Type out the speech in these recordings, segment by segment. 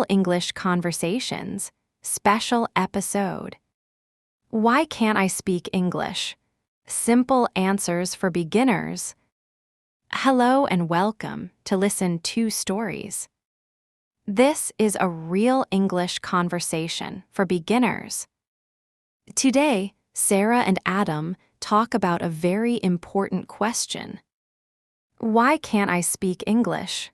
Real English Conversations, Special Episode. Why can't I speak English? Simple answers for beginners. Hello and welcome to Listen to Stories. This is a real English conversation for beginners. Today, Sara and Adam talk about a very important question. Why can't I speak English?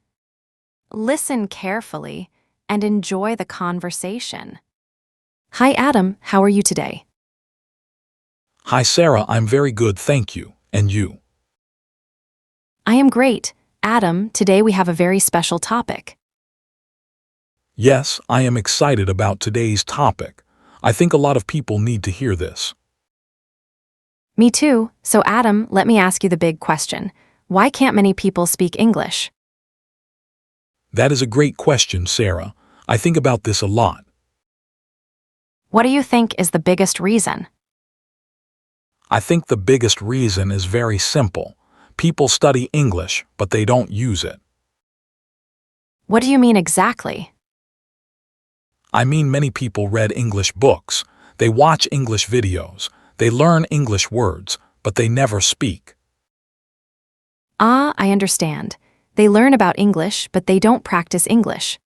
Listen carefully and enjoy the conversation. Hi Adam, how are you today? Hi Sara, I'm very good, thank you. And you? I am great. Adam, today we have a very special topic. Yes, I am excited about today's topic. I think a lot of people need to hear this. Me too. So Adam, let me ask you the big question. Why can't many people speak English? That is a great question, Sara. I think about this a lot. What do you think is the biggest reason? I think the biggest reason is very simple. People study English, but they don't use it. What do you mean exactly? I mean, many people read English books, they watch English videos, they learn English words, but they never speak. I understand. They learn about English, but they don't practice English.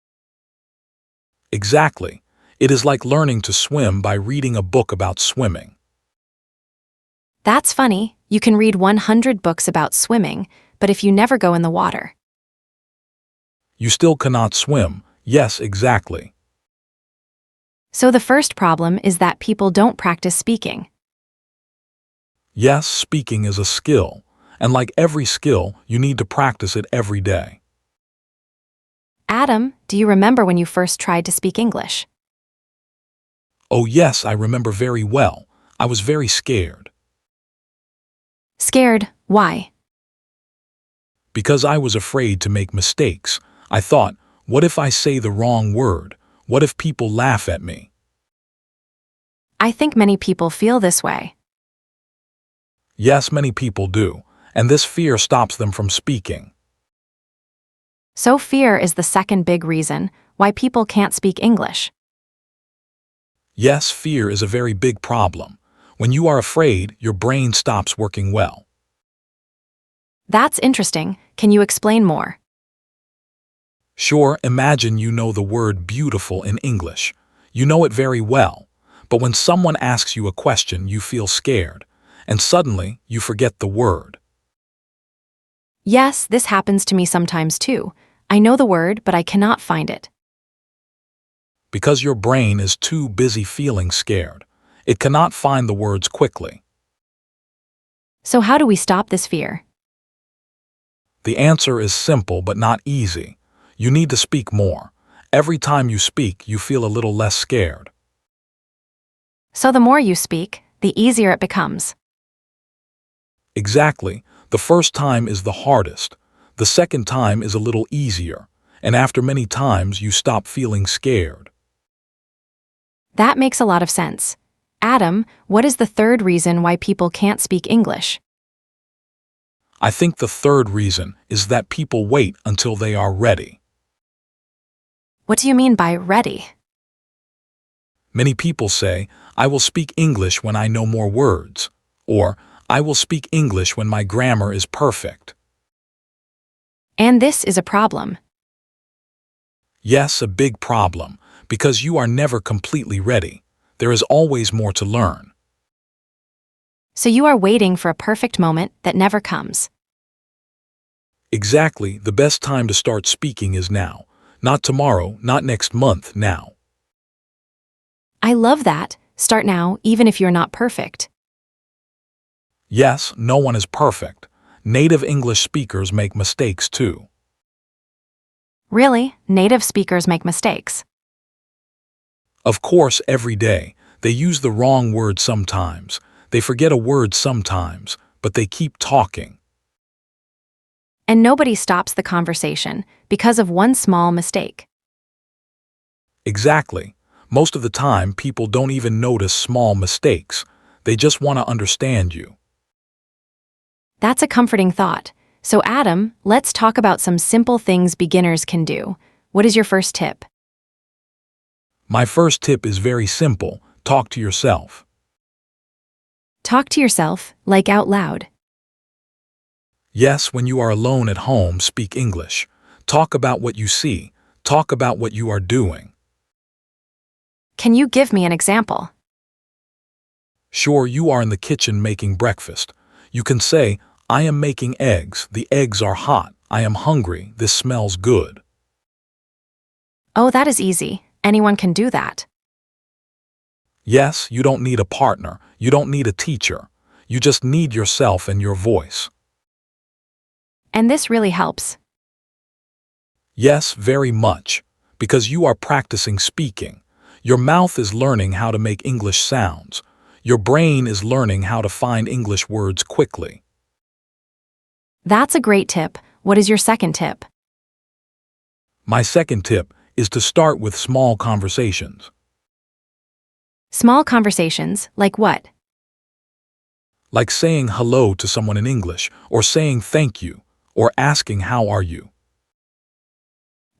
Exactly. It is like learning to swim by reading a book about swimming. That's funny. You can read 100 books about swimming, but if you never go in the water. You still cannot swim. Yes, exactly. So the first problem is that people don't practice speaking. Yes, speaking is a skill. And like every skill, you need to practice it every day. Adam, do you remember when you first tried to speak English? Oh yes, I remember very well. I was very scared. Scared? Why? Because I was afraid to make mistakes. I thought, what if I say the wrong word? What if people laugh at me? I think many people feel this way. Yes, many people do. And this fear stops them from speaking. So fear is the second big reason why people can't speak English. Yes, fear is a very big problem. When you are afraid, your brain stops working well. That's interesting. Can you explain more? Sure, imagine you know the word beautiful in English. You know it very well. But when someone asks you a question, you feel scared. And suddenly, you forget the word. Yes, this happens to me sometimes too. I know the word, but I cannot find it. Because your brain is too busy feeling scared. It cannot find the words quickly. So how do we stop this fear? The answer is simple but not easy. You need to speak more. Every time you speak, you feel a little less scared. So the more you speak, the easier it becomes. Exactly. The first time is the hardest. The second time is a little easier. And after many times, you stop feeling scared. That makes a lot of sense. Adam, what is the third reason why people can't speak English? I think the third reason is that people wait until they are ready. What do you mean by ready? Many people say, I will speak English when I know more words. Or, I will speak English when my grammar is perfect. And this is a problem. Yes, a big problem, because you are never completely ready. There is always more to learn. So you are waiting for a perfect moment that never comes. Exactly, the best time to start speaking is now. Not tomorrow, not next month, now. I love that. Start now, even if you're not perfect. Yes, no one is perfect. Native English speakers make mistakes too. Really, native speakers make mistakes. Of course, every day. They use the wrong word sometimes. They forget a word sometimes, but they keep talking. And nobody stops the conversation because of one small mistake. Exactly. Most of the time, people don't even notice small mistakes. They just want to understand you. That's a comforting thought. So Adam, let's talk about some simple things beginners can do. What is your first tip? My first tip is very simple. Talk to yourself. Talk to yourself, like out loud. Yes, when you are alone at home, speak English. Talk about what you see. Talk about what you are doing. Can you give me an example? Sure, you are in the kitchen making breakfast. You can say, I am making eggs. The eggs are hot. I am hungry. This smells good. Oh, that is easy. Anyone can do that. Yes, you don't need a partner. You don't need a teacher. You just need yourself and your voice. And this really helps. Yes, very much. Because you are practicing speaking. Your mouth is learning how to make English sounds. Your brain is learning how to find English words quickly. That's a great tip. What is your second tip? My second tip is to start with small conversations. Small conversations, like what? Like saying hello to someone in English, or saying thank you, or asking how are you.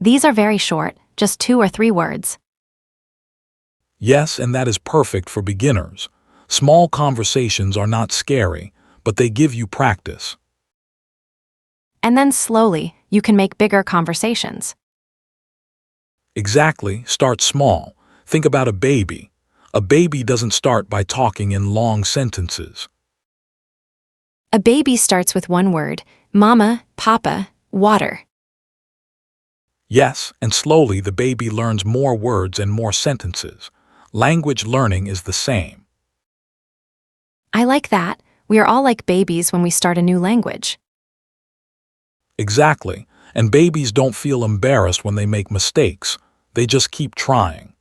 These are very short, just 2 or 3 words. Yes, and that is perfect for beginners. Small conversations are not scary, but they give you practice. And then slowly, you can make bigger conversations. Exactly, start small. Think about a baby. A baby doesn't start by talking in long sentences. A baby starts with one word, mama, papa, water. Yes, and slowly the baby learns more words and more sentences. Language learning is the same. I like that. We are all like babies when we start a new language. Exactly, and babies don't feel embarrassed when they make mistakes. They just keep trying.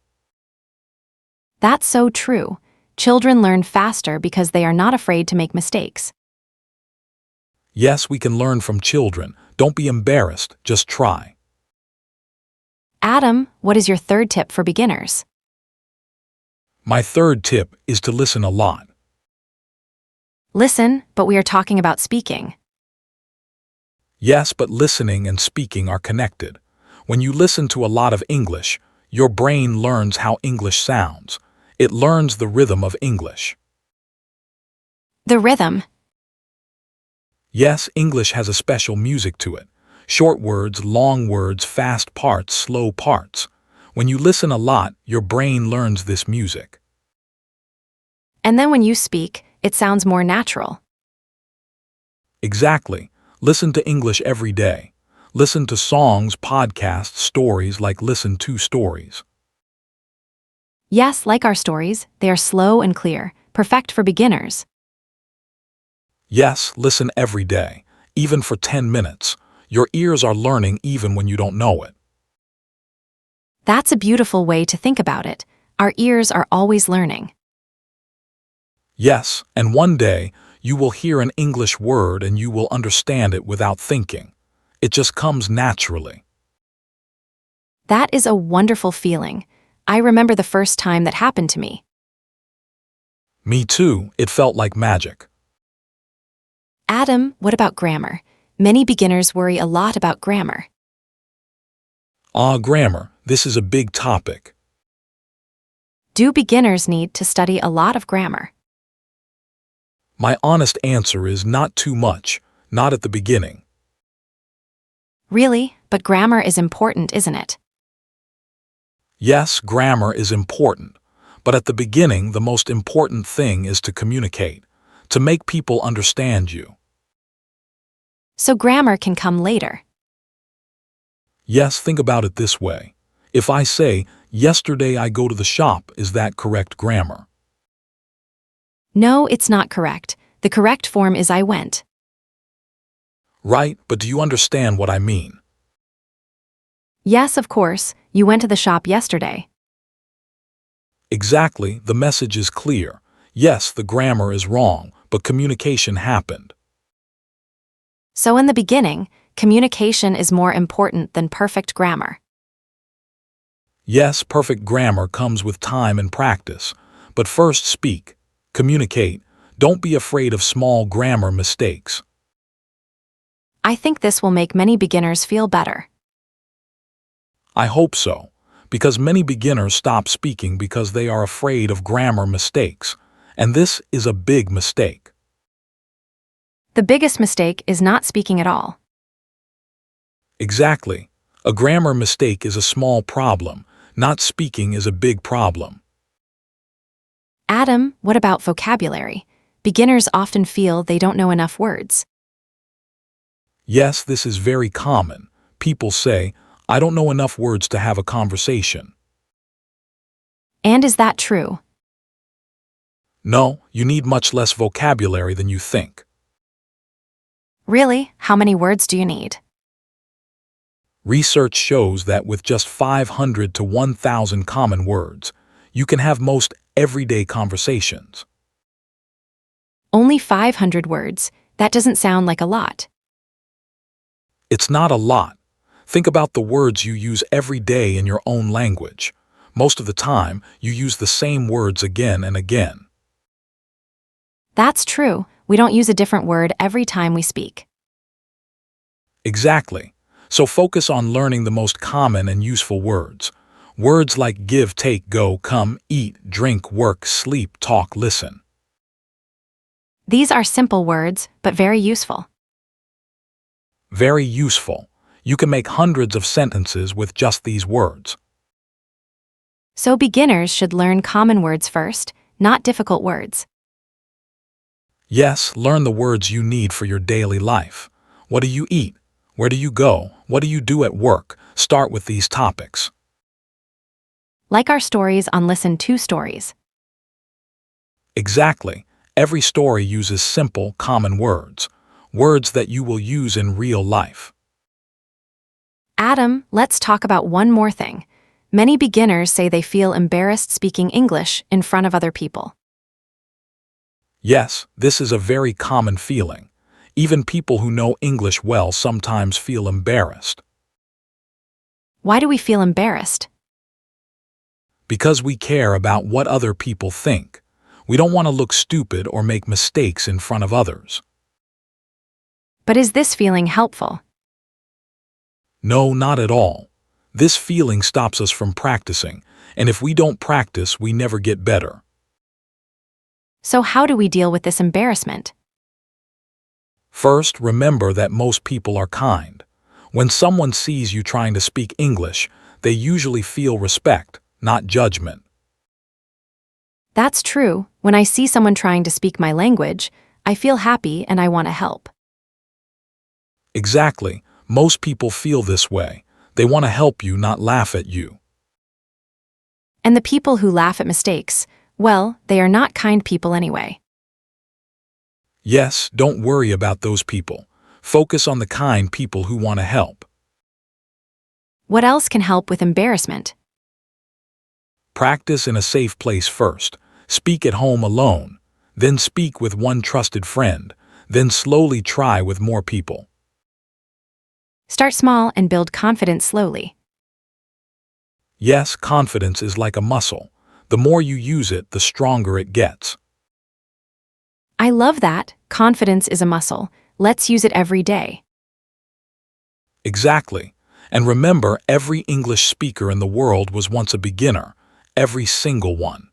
That's so true. Children learn faster because they are not afraid to make mistakes. Yes, we can learn from children. Don't be embarrassed, just try. Adam, what is your third tip for beginners? My third tip is to listen a lot. Listen, but we are talking about speaking. Yes, but listening and speaking are connected. When you listen to a lot of English, your brain learns how English sounds. It learns the rhythm of English. The rhythm. Yes, English has a special music to it. Short words, long words, fast parts, slow parts. When you listen a lot, your brain learns this music. And then when you speak, it sounds more natural. Exactly. Listen to English every day. Listen to songs, podcasts, stories like Listen to Stories. Yes, like our stories, they are slow and clear, perfect for beginners. Yes, listen every day, even for 10 minutes. Your ears are learning even when you don't know it. That's a beautiful way to think about it. Our ears are always learning. Yes, and one day, you will hear an English word and you will understand it without thinking. It just comes naturally. That is a wonderful feeling. I remember the first time that happened to me. Me too, it felt like magic. Adam, what about grammar? Many beginners worry a lot about grammar. Grammar, this is a big topic. Do beginners need to study a lot of grammar? My honest answer is not too much, not at the beginning. Really? But grammar is important, isn't it? Yes, grammar is important, but at the beginning, the most important thing is to communicate, to make people understand you. So grammar can come later. Yes, think about it this way. If I say, yesterday I go to the shop, is that correct grammar? No, it's not correct. The correct form is I went. Right, but do you understand what I mean? Yes, of course, you went to the shop yesterday. Exactly, the message is clear. Yes, the grammar is wrong, but communication happened. So in the beginning, communication is more important than perfect grammar. Yes, perfect grammar comes with time and practice, but first speak, communicate, don't be afraid of small grammar mistakes. I think this will make many beginners feel better. I hope so, because many beginners stop speaking because they are afraid of grammar mistakes, and this is a big mistake. The biggest mistake is not speaking at all. Exactly. A grammar mistake is a small problem. Not speaking is a big problem. Adam, what about vocabulary? Beginners often feel they don't know enough words. Yes, this is very common. People say, I don't know enough words to have a conversation. And is that true? No, you need much less vocabulary than you think. Really? How many words do you need? Research shows that with just 500 to 1,000 common words, you can have most everyday conversations. Only 500 words. That doesn't sound like a lot. It's not a lot. Think about the words you use every day in your own language. Most of the time, you use the same words again and again. That's true. We don't use a different word every time we speak. Exactly. So focus on learning the most common and useful words. Words like give, take, go, come, eat, drink, work, sleep, talk, listen. These are simple words, but very useful. Very useful. You can make hundreds of sentences with just these words. So beginners should learn common words first, not difficult words. Yes, learn the words you need for your daily life. What do you eat? Where do you go? What do you do at work? Start with these topics. Like our stories on Listen to Stories. Exactly. Every story uses simple, common words. Words that you will use in real life. Adam, let's talk about one more thing. Many beginners say they feel embarrassed speaking English in front of other people. Yes, this is a very common feeling. Even people who know English well sometimes feel embarrassed. Why do we feel embarrassed? Because we care about what other people think. We don't want to look stupid or make mistakes in front of others. But is this feeling helpful? No, not at all. This feeling stops us from practicing, and if we don't practice, we never get better. So how do we deal with this embarrassment? First, remember that most people are kind. When someone sees you trying to speak English, they usually feel respect, not judgment. That's true. When I see someone trying to speak my language, I feel happy and I want to help. Exactly. Most people feel this way. They want to help you, not laugh at you. And the people who laugh at mistakes, well, they are not kind people anyway. Yes, don't worry about those people. Focus on the kind people who want to help. What else can help with embarrassment? Practice in a safe place first. Speak at home alone. Then speak with one trusted friend. Then slowly try with more people. Start small and build confidence slowly. Yes, confidence is like a muscle. The more you use it, the stronger it gets. I love that. Confidence is a muscle. Let's use it every day. Exactly. And remember, every English speaker in the world was once a beginner. Every single one.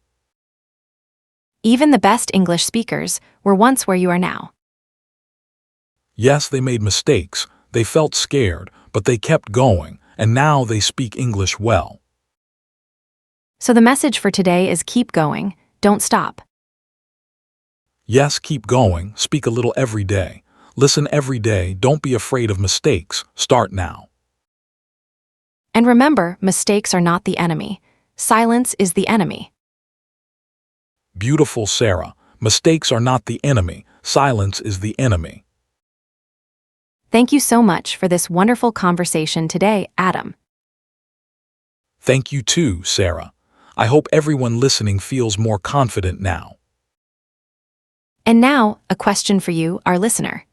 Even the best English speakers were once where you are now. Yes, they made mistakes. They felt scared, but they kept going, and now they speak English well. So the message for today is keep going, don't stop. Yes, keep going. Speak a little every day. Listen every day. Don't be afraid of mistakes. Start now. And remember, mistakes are not the enemy. Silence is the enemy. Beautiful, Sarah. Mistakes are not the enemy. Silence is the enemy. Thank you so much for this wonderful conversation today, Adam. Thank you too, Sarah. I hope everyone listening feels more confident now. And now, a question for you, our listener.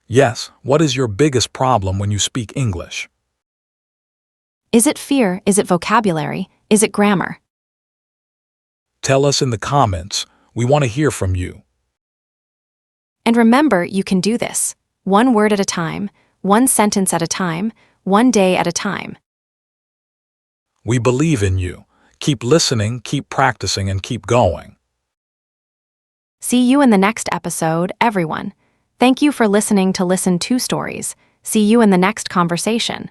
Yes, what is your biggest problem when you speak English? Is it fear? Is it vocabulary? Is it grammar? Tell us in the comments. We want to hear from you. And remember, you can do this. One word at a time, one sentence at a time, one day at a time. We believe in you. Keep listening, keep practicing, and keep going. See you in the next episode, everyone. Thank you for listening to Listen to Stories. See you in the next conversation.